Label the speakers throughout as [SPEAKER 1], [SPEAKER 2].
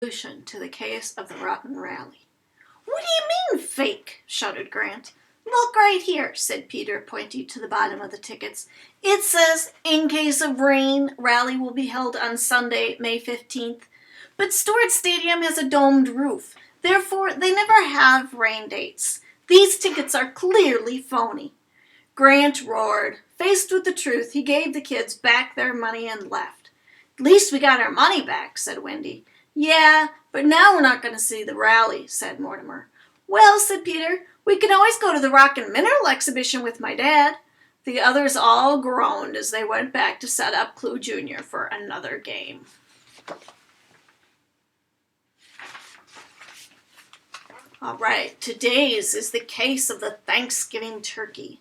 [SPEAKER 1] solution to the case of the Rotten Rally. What do you mean, fake? Shouted Grant. Look right here, said Peter, pointing to the bottom of the tickets. It says, in case of rain, rally will be held on Sunday, May 15th. But Stewart Stadium has a domed roof. Therefore, they never have rain dates. These tickets are clearly phony. Grant roared. Faced with the truth, he gave the kids back their money and left. At least we got our money back, said Wendy. Yeah, but now we're not going to see the rally, said Mortimer. Well, said Peter, we can always go to the rock and mineral exhibition with my dad. The others all groaned as they went back to set up Clue Jr. for another game. All right, today's is the case of the Thanksgiving turkey.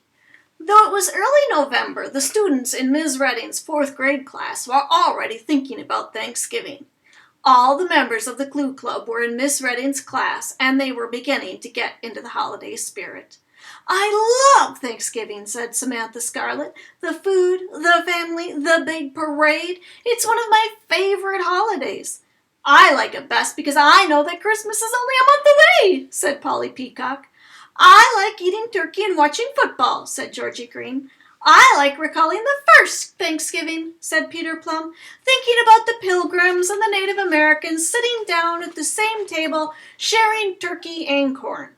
[SPEAKER 1] Though it was early November, the students in Ms. Redding's 4th grade class were already thinking about Thanksgiving. All the members of the Clue Club were in Miss Redding's class, and they were beginning to get into the holiday spirit. I love Thanksgiving, said Samantha Scarlett. The food, the family, the big parade. It's one of my favorite holidays. I like it best because I know that Christmas is only a month away, said Polly Peacock. I like eating turkey and watching football, said Georgie Green. I like recalling the first Thanksgiving, said Peter Plum, thinking about the Pilgrims and the Native Americans sitting down at the same table, sharing turkey and corn.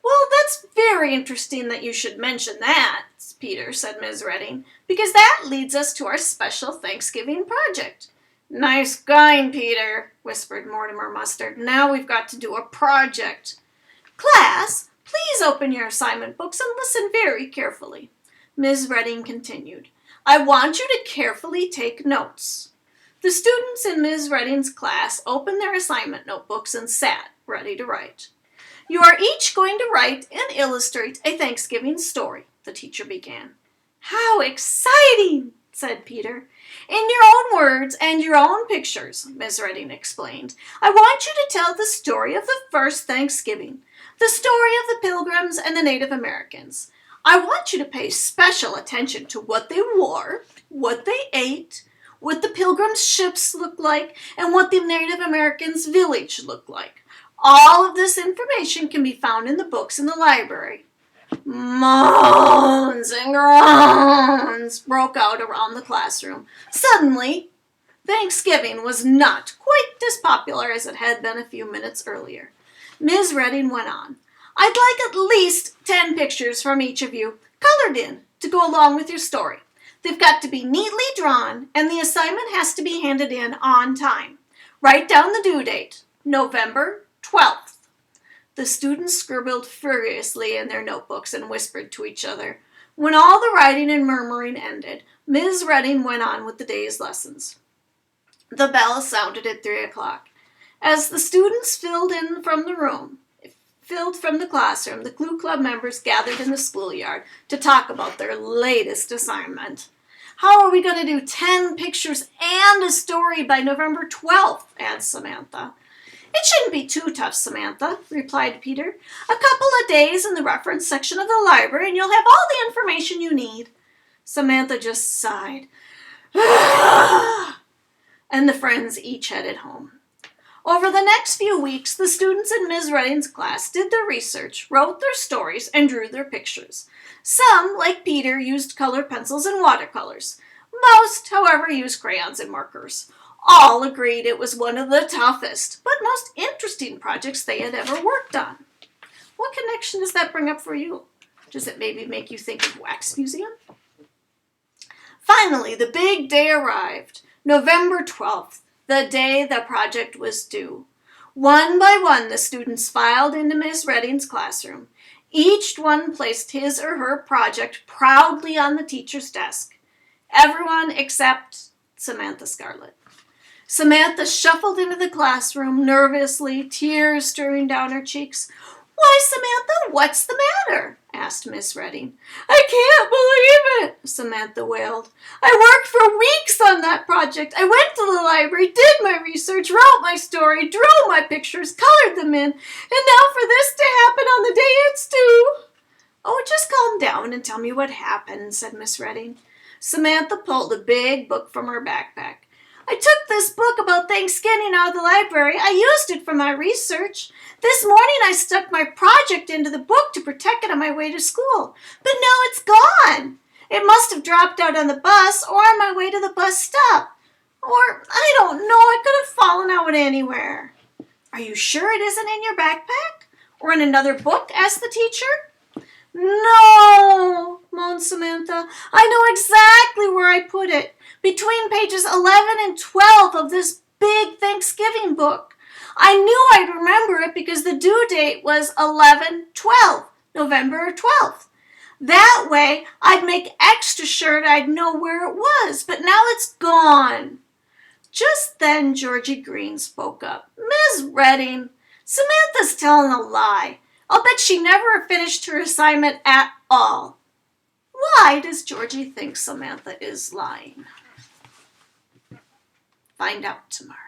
[SPEAKER 1] Well, that's very interesting that you should mention that, Peter, said Ms. Redding, because that leads us to our special Thanksgiving project. Nice going, Peter, whispered Mortimer Mustard. Now we've got to do a project. Class, please open your assignment books and listen very carefully. Ms. Redding continued, I want you to carefully take notes. The students in Ms. Redding's class opened their assignment notebooks and sat, ready to write. You are each going to write and illustrate a Thanksgiving story, the teacher began. How exciting, said Peter. In your own words and your own pictures, Ms. Redding explained. I want you to tell the story of the first Thanksgiving, the story of the Pilgrims and the Native Americans. I want you to pay special attention to what they wore, what they ate, what the Pilgrims' ships looked like, and what the Native Americans' village looked like. All of this information can be found in the books in the library. Moans and groans broke out around the classroom. Suddenly, Thanksgiving was not quite as popular as it had been a few minutes earlier. Ms. Redding went on. I'd like at least 10 pictures from each of you, colored in, to go along with your story. They've got to be neatly drawn, and the assignment has to be handed in on time. Write down the due date, November 12th. The students scribbled furiously in their notebooks and whispered to each other. When all the writing and murmuring ended, Ms. Redding went on with the day's lessons. The bell sounded at 3 o'clock. As the students filed from the classroom, the Clue Club members gathered in the schoolyard to talk about their latest assignment. How are we going to do 10 pictures and a story by November 12th? asked Samantha. It shouldn't be too tough, Samantha, replied Peter. A couple of days in the reference section of the library and you'll have all the information you need. Samantha just sighed. And the friends each headed home. Over the next few weeks, the students in Ms. Redding's class did their research, wrote their stories, and drew their pictures. Some, like Peter, used colored pencils and watercolors. Most, however, used crayons and markers. All agreed it was one of the toughest, but most interesting projects they had ever worked on. What connection does that bring up for you? Does it maybe make you think of Wax Museum? Finally, the big day arrived, November 12th. The day the project was due. One by one, the students filed into Miss Redding's classroom. Each one placed his or her project proudly on the teacher's desk. Everyone except Samantha Scarlett. Samantha shuffled into the classroom nervously, tears streaming down her cheeks. Why, Samantha, what's the matter? asked Miss Redding. I can't believe it, Samantha wailed. I worked for weeks on that project. I went to the library, did my research, wrote my story, drew my pictures, colored them in, and now for this to happen on the day it's due. Oh, just calm down and tell me what happened, said Miss Redding. Samantha pulled a big book from her backpack. I took this book about Thanksgiving out of the library. I used it for my research. This morning I stuck my project into the book to protect it on my way to school. But now it's gone. It must have dropped out on the bus or on my way to the bus stop. Or, I don't know, it could have fallen out anywhere. Are you sure it isn't in your backpack? Or in another book? Asked the teacher. No, moaned Samantha. I know exactly where I put it. Between pages 11 and 12 of this big Thanksgiving book. I knew I'd remember it because the due date was 11/12, November 12th. That way, I'd make extra sure I'd know where it was, but now it's gone. Just then, Georgie Green spoke up. Miss Redding, Samantha's telling a lie. I'll bet she never finished her assignment at all. Why does Georgie think Samantha is lying? Find out tomorrow.